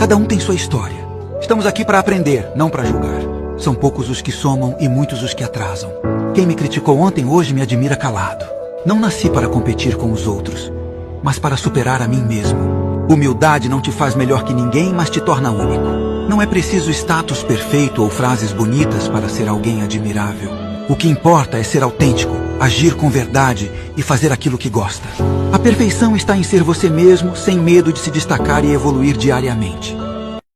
Cada um tem sua história. Estamos aqui para aprender, não para julgar. São poucos os que somam e muitos os que atrasam. Quem me criticou ontem, hoje me admira calado. Não nasci para competir com os outros, mas para superar a mim mesmo. Humildade não te faz melhor que ninguém, mas te torna único. Não é preciso status perfeito ou frases bonitas para ser alguém admirável. O que importa é ser autêntico, agir com verdade e fazer aquilo que gosta. A perfeição está em ser você mesmo, sem medo de se destacar e evoluir diariamente.